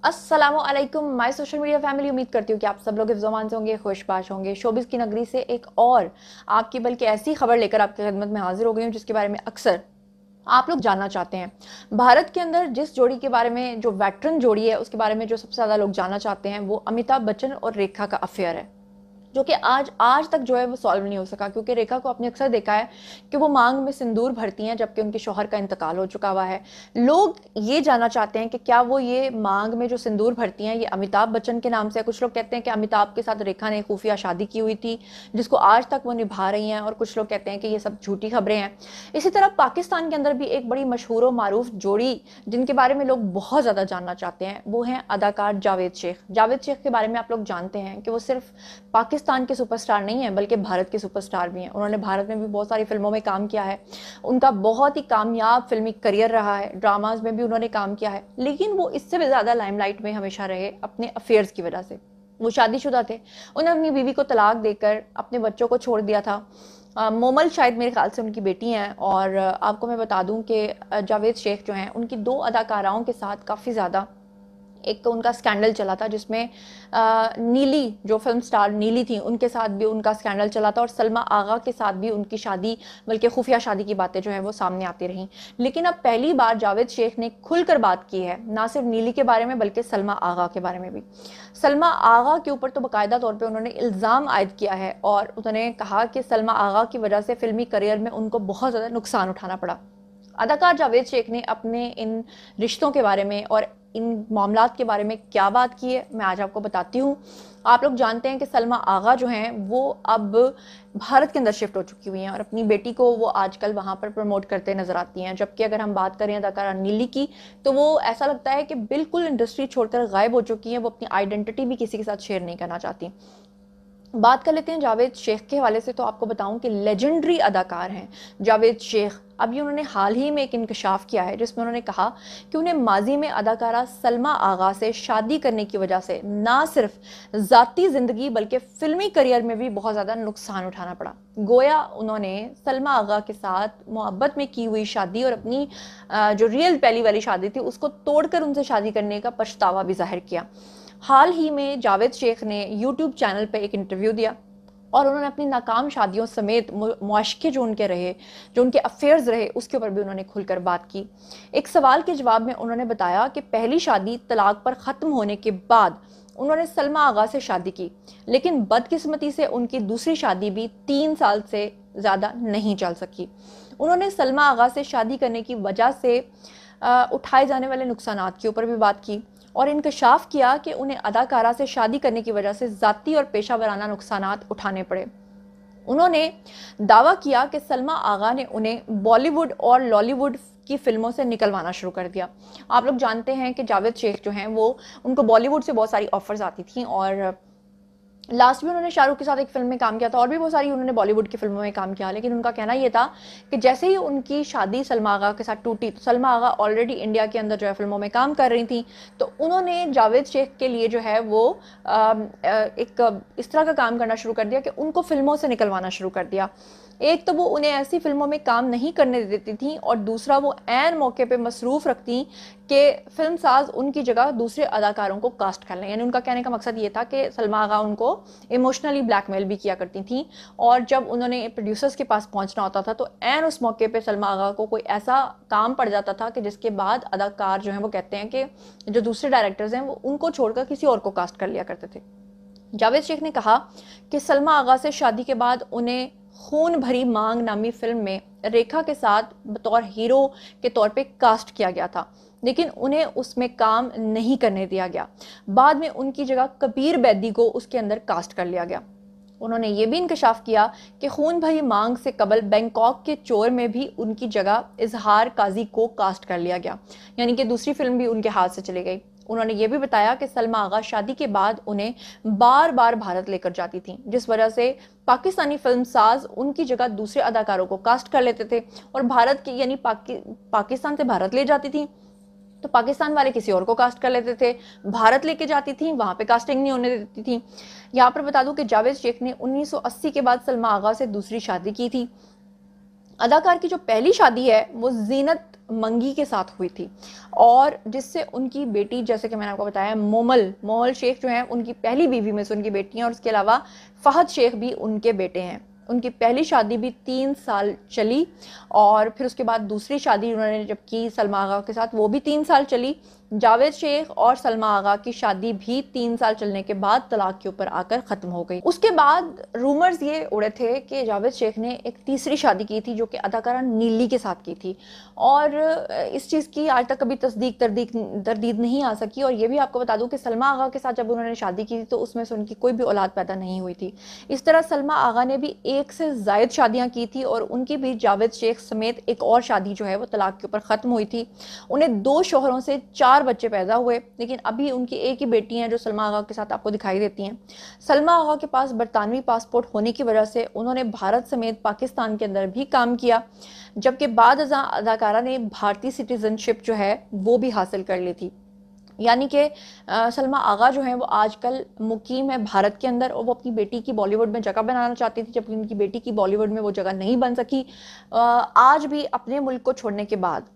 अस्सलामुअलैकुम my social media family. उम्मीद करती हूँ कि आप सब लोग हिफ्ज़-ओ-अमान से होंगे, खुशबाश होंगे। शोबिज़ की नगरी से एक और आपकी बल्कि ऐसी खबर लेकर आपकी खिदमत में हाजिर हो गई हूँ जिसके बारे में अक्सर आप लोग जानना चाहते हैं। भारत के अंदर जिस जोड़ी के बारे में, जो वेटरन जोड़ी है, उसके बारे में जो सबसे ज़्यादा लोग जानना चाहते हैं वो अमिताभ बच्चन और रेखा का अफेयर है, जो कि आज आज तक जो है वो सॉल्व नहीं हो सका। क्योंकि रेखा को आपने अक्सर देखा है कि वो मांग में सिंदूर भरती हैं जबकि उनके शौहर का इंतकाल हो चुका हुआ है। लोग ये जानना चाहते हैं कि क्या वो ये मांग में जो सिंदूर भरती हैं ये अमिताभ बच्चन के नाम से है। कुछ लोग कहते हैं कि अमिताभ के साथ रेखा ने खुफिया शादी की हुई थी जिसको आज तक वो निभा रही हैं, और कुछ लोग कहते हैं कि ये सब झूठी खबरें हैं। इसी तरह पाकिस्तान के अंदर भी एक बड़ी मशहूर व मारूफ जोड़ी जिनके बारे में लोग बहुत ज़्यादा जानना चाहते हैं वो हैं अदाकार जावेद शेख। जावेद शेख के बारे में आप लोग जानते हैं कि वो सिर्फ पाकिस्तान के सुपरस्टार नहीं है बल्कि भारत के सुपरस्टार भी हैं। उन्होंने भारत में भी बहुत सारी फिल्मों में काम किया है। उनका बहुत ही कामयाब फिल्मी करियर रहा है। ड्रामाज में भी उन्होंने काम किया है, लेकिन वो इससे भी ज़्यादा लाइमलाइट में हमेशा रहे अपने अफेयर्स की वजह से। वो शादीशुदा थे। उन्होंने अपनी बीवी को तलाक देकर अपने बच्चों को छोड़ दिया था। मोमल शायद मेरे ख्याल से उनकी बेटी हैं। और आपको मैं बता दूं कि जावेद शेख जो हैं उनकी दो अदाकाराओं के साथ काफ़ी ज़्यादा एक तो उनका स्कैंडल चला था जिसमें नीली, जो फिल्म स्टार नीली थी, उनके साथ भी उनका स्कैंडल चला था, और सलमा आगा के साथ भी उनकी शादी, बल्कि खुफिया शादी की बातें जो हैं वो सामने आती रहीं। लेकिन अब पहली बार जावेद शेख ने खुलकर बात की है, ना सिर्फ नीली के बारे में बल्कि सलमा आगा के बारे में भी। सलमा आगा के ऊपर तो बाकायदा तौर पर उन्होंने इल्ज़ाम आयद किया है और उन्होंने कहा कि सलमा आगा की वजह से फिल्मी करियर में उनको बहुत ज़्यादा नुकसान उठाना पड़ा। अदाकार जावेद शेख ने अपने इन रिश्तों के बारे में और इन मामलात के बारे में क्या बात की है मैं आज आपको बताती हूँ। आप लोग जानते हैं कि सलमा आगा जो हैं वो अब भारत के अंदर शिफ्ट हो चुकी हुई हैं और अपनी बेटी को वो आजकल वहाँ पर प्रमोट करते नजर आती हैं। जबकि अगर हम बात करें अदाकारा नीली की, तो वो ऐसा लगता है कि बिल्कुल इंडस्ट्री छोड़कर गायब हो चुकी हैं। वो अपनी आइडेंटिटी भी किसी के साथ शेयर नहीं करना चाहती। बात कर लेते हैं जावेद शेख के हवाले से, तो आपको बताऊं कि लेजेंडरी अदाकार हैं जावेद शेख। अभी उन्होंने हाल ही में एक इंकशाफ किया है जिसमें उन्होंने कहा कि उन्हें माजी में अदाकारा सलमा आगा से शादी करने की वजह से ना सिर्फ ज़ाती ज़िंदगी बल्कि फ़िल्मी करियर में भी बहुत ज़्यादा नुकसान उठाना पड़ा। गोया उन्होंने सलमा आगा के साथ मोहब्बत में की हुई शादी और अपनी जो रियल पहली वाली शादी थी उसको तोड़कर उनसे शादी करने का पछतावा भी जाहिर किया। हाल ही में जावेद शेख ने यूट्यूब चैनल पे एक इंटरव्यू दिया और उन्होंने अपनी नाकाम शादियों समेत मुआशके जो उनके रहे, जो उनके अफेयर्स रहे, उसके ऊपर भी उन्होंने खुलकर बात की। एक सवाल के जवाब में उन्होंने बताया कि पहली शादी तलाक पर ख़त्म होने के बाद उन्होंने सलमा आगा से शादी की, लेकिन बदकिस्मती से उनकी दूसरी शादी भी 3 साल से ज़्यादा नहीं चल सकी। उन्होंने सलमा आगा से शादी करने की वजह से उठाए जाने वाले नुकसानात के ऊपर भी बात की और इंकशाफ किया कि उन्हें अदाकारा से शादी करने की वजह से ज़ाती और पेशा वराना नुकसानात उठाने पड़े। उन्होंने दावा किया कि सलमा आगा ने उन्हें बॉलीवुड और लॉलीवुड की फिल्मों से निकलवाना शुरू कर दिया। आप लोग जानते हैं कि जावेद शेख जो हैं वो, उनको बॉलीवुड से बहुत सारी ऑफर्स आती थी और लास्ट में उन्होंने शाहरुख के साथ एक फिल्म में काम किया था और भी बहुत सारी उन्होंने बॉलीवुड की फिल्मों में काम किया। लेकिन उनका कहना यह था कि जैसे ही उनकी शादी सलमा आगा के साथ टूटी, तो सलमा आगा ऑलरेडी इंडिया के अंदर जो है फिल्मों में काम कर रही थी, तो उन्होंने जावेद शेख के लिए जो है वो एक इस तरह का काम करना शुरू कर दिया कि उनको फिल्मों से निकलवाना शुरू कर दिया। एक तो वो उन्हें ऐसी फिल्मों में काम नहीं करने देती थी और दूसरा वो ऐन मौके पे मसरूफ़ रखती कि फिल्म साज उनकी जगह दूसरे अदाकारों को कास्ट कर लें। यानी उनका कहने का मकसद ये था कि सलमा आगा उनको इमोशनली ब्लैकमेल भी किया करती थी और जब उन्होंने प्रोड्यूसर्स के पास पहुंचना होता था तो ऐन उस मौके पे सलमा आगा को कोई ऐसा काम पड़ जाता था कि जिसके बाद अदाकार जो हैं वो कहते हैं कि जो दूसरे डायरेक्टर्स हैं वो उनको छोड़कर किसी और को कास्ट कर लिया करते थे। जावेद शेख ने कहा कि सलमा आगा से शादी के बाद उन्हें खून भरी मांग नामी फिल्म में रेखा के साथ बतौर हीरो के तौर पे कास्ट किया गया था, लेकिन उन्हें उसमें काम नहीं करने दिया गया। बाद में उनकी जगह कबीर बैदी को उसके अंदर कास्ट कर लिया गया। उन्होंने ये भी इंकशाफ किया कि खून भरी मांग से कबल बैंकॉक के चोर में भी उनकी जगह इजहार काजी को कास्ट कर लिया गया, यानी कि दूसरी फिल्म भी उनके हाथ से चली गई। उन्होंने ये भी बताया कि सलमा आगा शादी के बाद उन्हें बार बार भारत लेकर जाती थी, जिस वजह से पाकिस्तानी फिल्म साज उनकी जगह दूसरे अदाकारों को कास्ट कर लेते थे और भारत की यानी पाकिस्तान से भारत ले जाती थी तो पाकिस्तान वाले किसी और को कास्ट कर लेते थे, भारत लेके जाती थी वहां पे कास्टिंग नहीं होने देती थी। यहाँ पर बता दूं कि जावेद शेख ने 1980 के बाद सलमा आगा से दूसरी शादी की थी। अदाकार की जो पहली शादी है वो जीनत मंगी के साथ हुई थी, और जिससे उनकी बेटी, जैसे कि मैंने आपको बताया, मोमल शेख जो हैं उनकी पहली बीवी में से उनकी बेटी हैं, और उसके अलावा फहद शेख भी उनके बेटे हैं। उनकी पहली शादी भी 3 साल चली, और फिर उसके बाद दूसरी शादी उन्होंने जब की सलमा आगा के साथ, वो भी 3 साल चली। जावेद शेख और सलमा आगा की शादी भी 3 साल चलने के बाद तलाक के ऊपर आकर ख़त्म हो गई। उसके बाद रूमर्स ये उड़े थे कि जावेद शेख ने एक तीसरी शादी की थी जो कि अदाकारा नीली के साथ की थी, और इस चीज़ की आज तक कभी तरदीद नहीं आ सकी। और ये भी आपको बता दूं कि सलमा आगा के साथ जब उन्होंने शादी की थी तो उसमें से उनकी कोई भी औलाद पैदा नहीं हुई थी। इस तरह सलमा आगा ने भी 1 से ज़ायद शादियाँ की थी, और उनकी भी जावेद शेख समेत एक और शादी जो है वो तलाक के ऊपर ख़त्म हुई थी। उन्हें 2 शोहरों से 4 बच्चे पैदा हुए, लेकिन अभी उनकी एक ही बेटी हैं जो सलमा आगा के साथ आपको दिखाई देती हैं। सलमा आगा के पास बरतानवी पासपोर्ट होने की वजह से उन्होंने भारत समेत पाकिस्तान के अंदर भी काम किया, जबकि बाद अदाकारा ने भारतीय सिटीजनशिप जो है वो भी हासिल कर ली थी। यानी कि सलमा आगा जो हैं वो आजकल मुकीम है भारत के अंदर, और वो अपनी बेटी की बॉलीवुड में जगह बनाना चाहती थी, जबकि उनकी बेटी की बॉलीवुड में वो जगह नहीं बन सकी। आज भी अपने मुल्क को छोड़ने के बाद,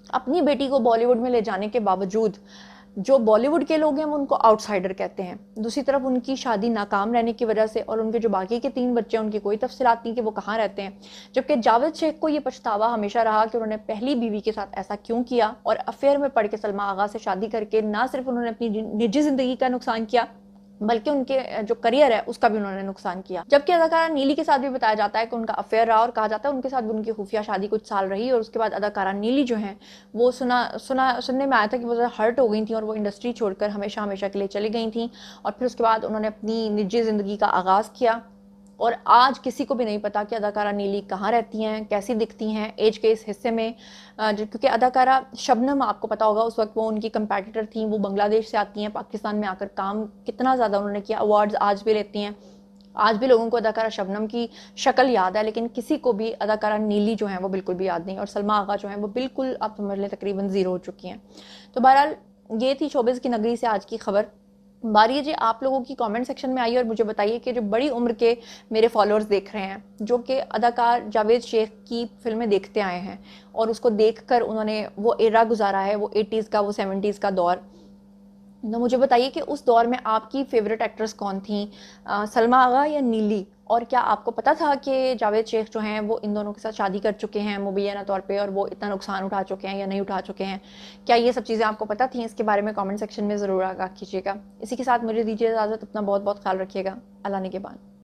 अपनी बेटी को बॉलीवुड में ले जाने के बावजूद, जो बॉलीवुड के लोग हैं वो उनको आउटसाइडर कहते हैं। दूसरी तरफ उनकी शादी नाकाम रहने की वजह से, और उनके जो बाकी के 3 बच्चे हैं उनकी कोई तफसीलात नहीं कि वो कहाँ रहते हैं। जबकि जावेद शेख को ये पछतावा हमेशा रहा कि उन्होंने पहली बीवी के साथ ऐसा क्यों किया, और अफेयर में पड़ के सलमा आगा से शादी करके ना सिर्फ उन्होंने अपनी निजी जिंदगी का नुकसान किया, बल्कि उनके जो करियर है उसका भी उन्होंने नुकसान किया। जबकि अदाकारा नीली के साथ भी बताया जाता है कि उनका अफेयर रहा, और कहा जाता है उनके साथ भी उनकी खुफिया शादी कुछ साल रही, और उसके बाद अदाकारा नीली जो है वो सुनने में आया था कि वो ज़रा हर्ट हो गई थी, और वो इंडस्ट्री छोड़कर हमेशा हमेशा के लिए चली गई थी। और फिर उसके बाद उन्होंने अपनी निजी ज़िंदगी का आगाज़ किया, और आज किसी को भी नहीं पता कि अदाकारा नीली कहाँ रहती हैं, कैसी दिखती हैं एज के इस हिस्से में। क्योंकि अदाकारा शबनम, आपको पता होगा उस वक्त वो उनकी कंपेटिटर थी, वो बांग्लादेश से आती हैं, पाकिस्तान में आकर काम कितना ज़्यादा उन्होंने किया, अवार्ड्स आज भी लेती हैं। आज भी लोगों को अदाकारा शबनम की शक्ल याद है, लेकिन किसी को भी अदाकारा नीली जो है वो बिल्कुल भी याद नहीं, और सलमा आगा जो है वो बिल्कुल आप समझ लें तकरीबन ज़ीरो हो चुकी हैं। तो बहरहाल ये थी शोबिज़ की नगरी से आज की खबर। बारी जी आप लोगों की कमेंट सेक्शन में आइए और मुझे बताइए कि जो बड़ी उम्र के मेरे फॉलोअर्स देख रहे हैं, जो कि अदाकार जावेद शेख की फिल्में देखते आए हैं, और उसको देखकर उन्होंने वो एरा गुजारा है, वो 80s का, वो 70s का दौर, तो मुझे बताइए कि उस दौर में आपकी फेवरेट एक्ट्रेस कौन थी, सलमा आगा या नीली? और क्या आपको पता था कि जावेद शेख जो हैं वो इन दोनों के साथ शादी कर चुके हैं मुबैना तौर पे, और वो इतना नुकसान उठा चुके हैं या नहीं उठा चुके हैं? क्या ये सब चीज़ें आपको पता थी? इसके बारे में कमेंट सेक्शन में ज़रूर आगाह कीजिएगा। इसी के साथ मुझे दीजिए इजाज़त। अपना बहुत बहुत ख्याल रखिएगा। अल्लाह ने के बाद।